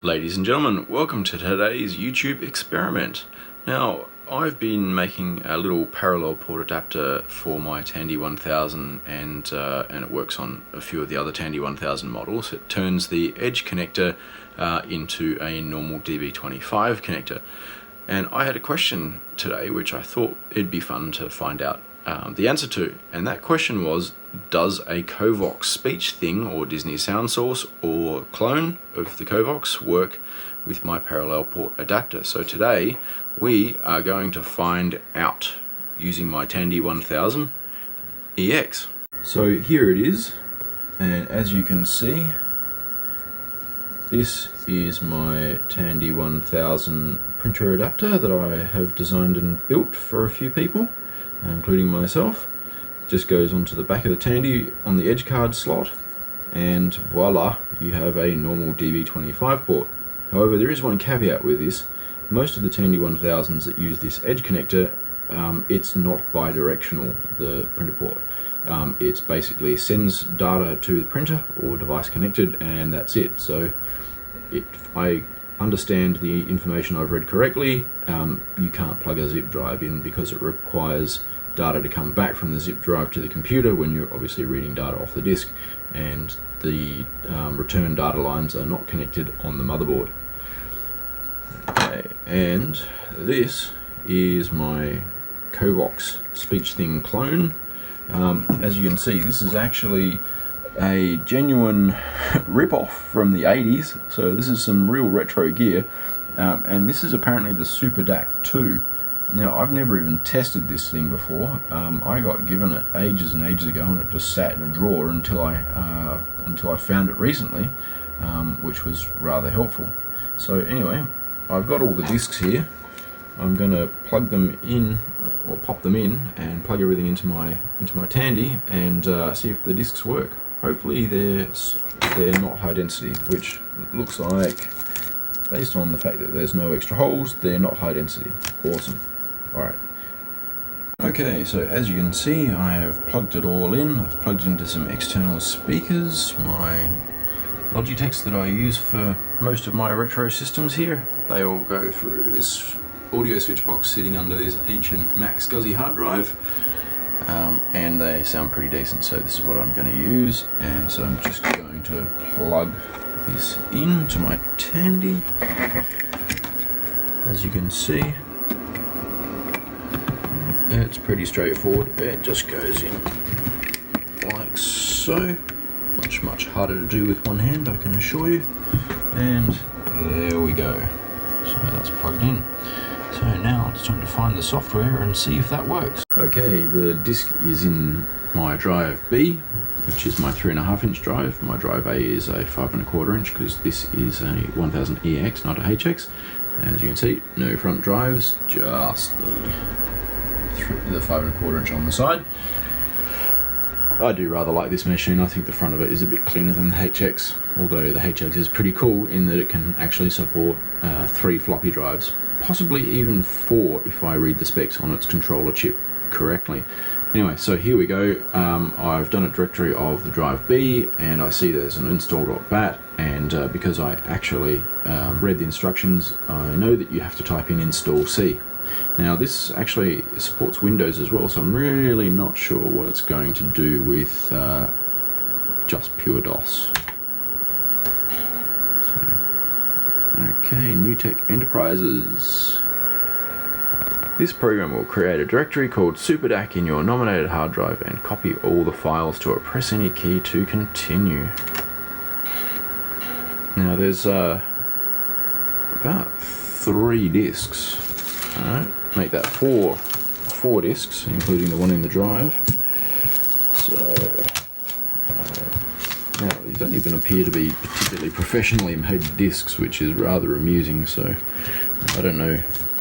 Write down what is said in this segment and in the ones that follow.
Ladies and gentlemen, welcome to today's YouTube experiment. Now, I've been making a little parallel port adapter for my Tandy 1000 and it works on a few of the other Tandy 1000 models. It turns the edge connector into a normal DB25 connector. And I had a question today which I thought it'd be fun to find out the answer to, and that question was, does a Covox Speech Thing or Disney sound source or clone of the Covox work with my parallel port adapter? So today we are going to find out using my Tandy 1000 EX. So here it is, and as you can see, this is my Tandy 1000 printer adapter that I have designed and built for a few people, including myself. It just goes onto the back of the Tandy on the edge card slot, and voila, you have a normal DB25 port. However, there is one caveat with this. Most of the Tandy 1000s that use this edge connector, it's not bi-directional, the printer port. It basically sends data to the printer or device connected, and that's it. So if I understand the information I've read correctly, you can't plug a zip drive in because it requires data to come back from the zip drive to the computer when you're obviously reading data off the disk, and the return data lines are not connected on the motherboard. Okay, and this is my Covox Speech Thing clone. As you can see, this is actually a genuine rip-off from the 80s, so this is some real retro gear, and this is apparently the Super DAC 2. Now, I've never even tested this thing before. I got given it ages and ages ago, and it just sat in a drawer until I found it recently, which was rather helpful. So anyway, I've got all the discs here. I'm going to plug them in, or pop them in, and plug everything into my Tandy, and see if the discs work. Hopefully they're not high density, which looks like, based on the fact that there's no extra holes, they're not high density. Awesome. Alright. Okay, so as you can see, I have plugged it all in. I've plugged into some external speakers, my Logitechs that I use for most of my retro systems here. They all go through this audio switch box sitting under this ancient Mac SCSI hard drive. And they sound pretty decent, so this is what I'm going to use. And so I'm just going to plug this into my Tandy. As you can see, it's pretty straightforward. It just goes in like so. Much harder to do with one hand, I can assure you. And there we go. So that's plugged in. So now it's time to find the software and see if that works. Okay, the disc is in my drive B, which is my 3.5 inch drive. My drive A is a 5.25 inch because this is a 1000 EX, not a HX. As you can see, no front drives, just the 5.25 inch on the side. I do rather like this machine. I think the front of it is a bit cleaner than the HX, although the HX is pretty cool in that it can actually support 3 floppy drives. Possibly even 4 if I read the specs on its controller chip correctly. Anyway, so here we go. I've done a directory of the drive B, and I see there's an install.bat, and because I actually read the instructions, I know that you have to type in install C. Now this actually supports Windows as well, so I'm really not sure what it's going to do with just pure DOS. Okay, New Tech Enterprises. This program will create a directory called Super DAC in your nominated hard drive and copy all the files to it. Press any key to continue. Now there's about 3 discs. Alright, make that 4 discs, including the one in the drive. So now, these don't even appear to be particularly professionally made discs, which is rather amusing, so I don't know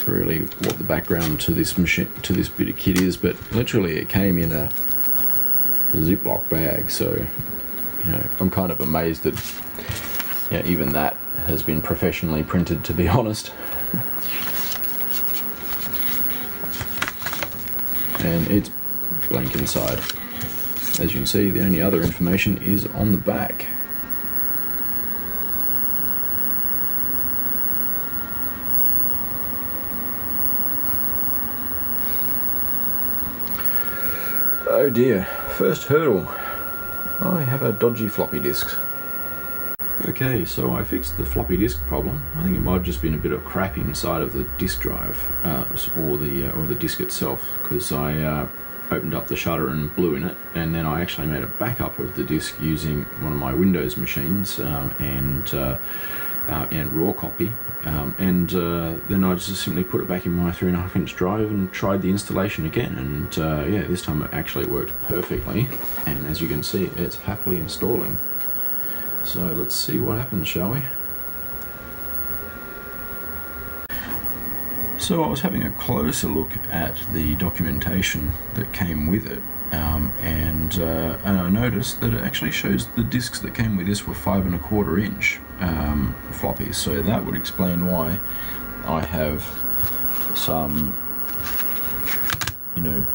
really what the background to this machine, to this bit of kit is, but literally it came in a Ziploc bag, so you know, I'm kind of amazed that even that has been professionally printed, to be honest. And it's blank inside. As you can see, the only other information is on the back. Oh dear, first hurdle. I have a dodgy floppy disk. Okay, so I fixed the floppy disk problem. I think it might have just been a bit of crap inside of the disk drive, or the disk itself, because I opened up the shutter and blew in it, and then I actually made a backup of the disk using one of my Windows machines and raw copy, and then I just simply put it back in my 3.5-inch drive and tried the installation again, and yeah, this time it actually worked perfectly, and as you can see, it's happily installing. So let's see what happens, shall we? So I was having a closer look at the documentation that came with it, and I noticed that it actually shows the discs that came with this were 5.25-inch floppies. So that would explain why I have some,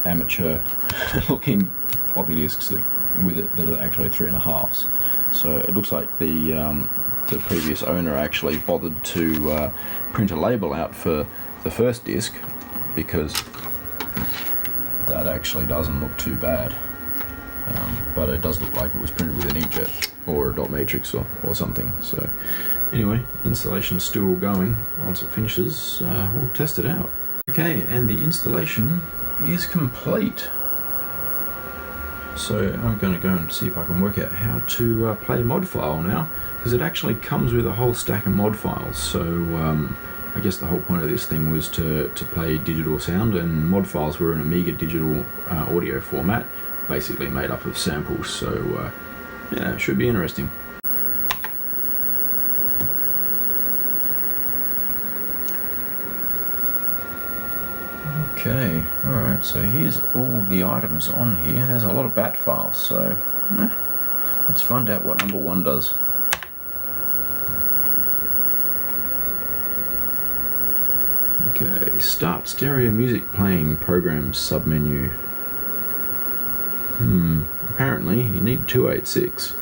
amateur-looking floppy disks that are actually 3.5s. So it looks like the previous owner actually bothered to print a label out for the first disc, because that actually doesn't look too bad, but it does look like it was printed with an inkjet or a dot matrix or something. So anyway, installation's still going. Once it finishes, we'll test it out. Okay, and the installation is complete. So I'm going to go and see if I can work out how to play mod file now, because it actually comes with a whole stack of mod files. So I guess the whole point of this thing was to play digital sound, and mod files were an Amiga digital audio format, basically made up of samples. So yeah, it should be interesting. Okay, alright, so here's all the items on here. There's a lot of bat files, so let's find out what number 1 does. Okay, start stereo music playing programs submenu. Apparently you need 286.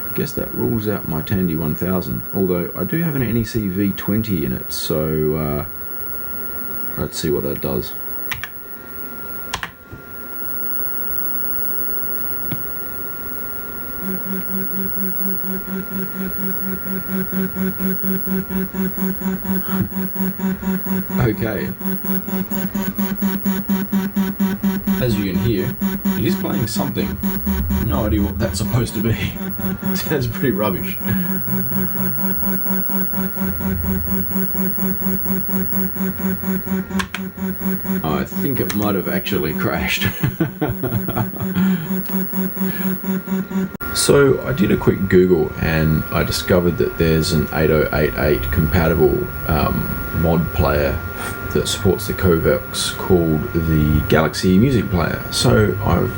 I guess that rules out my Tandy 1000, although I do have an NEC V20 in it, so let's see what that does. Okay. As you can hear, it is playing something. No idea what that's supposed to be. It sounds pretty rubbish. I think it might have actually crashed. So I did a quick Google and I discovered that there's an 8088 compatible mod player that supports the Covox called the Galaxy Music Player. So I've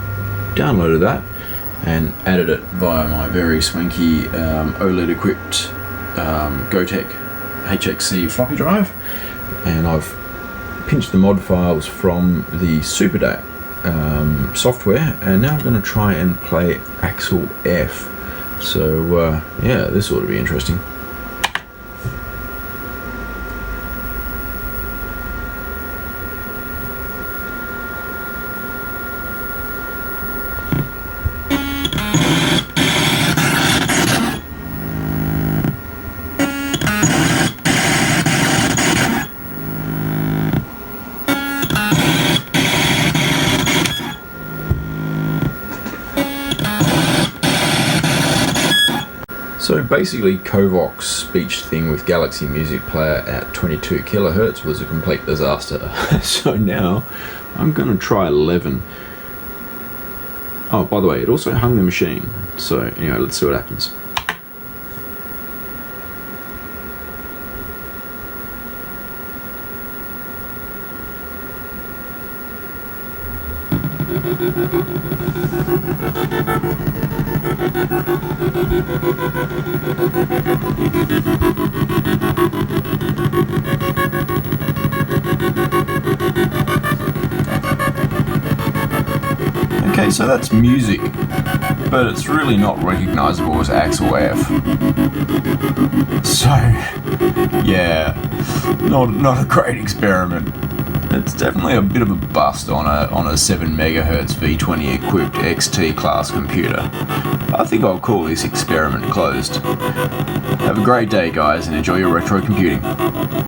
downloaded that and added it via my very swanky OLED equipped Gotek HXC floppy drive, and I've pinched the mod files from the SuperDAC software, and now I'm going to try and play Axel F. So yeah, this ought to be interesting. So basically, Covox Speech Thing with Galaxy Music Player at 22 kilohertz was a complete disaster. So now I'm going to try 11. Oh, by the way, it also hung the machine. So anyway, let's see what happens. Okay, so that's music, but it's really not recognizable as Axel F. So, yeah, not a great experiment. it's definitely a bit of a bust on a 7 MHz V20 equipped XT class computer. I think I'll call this experiment closed. Have a great day, guys, and enjoy your retro computing.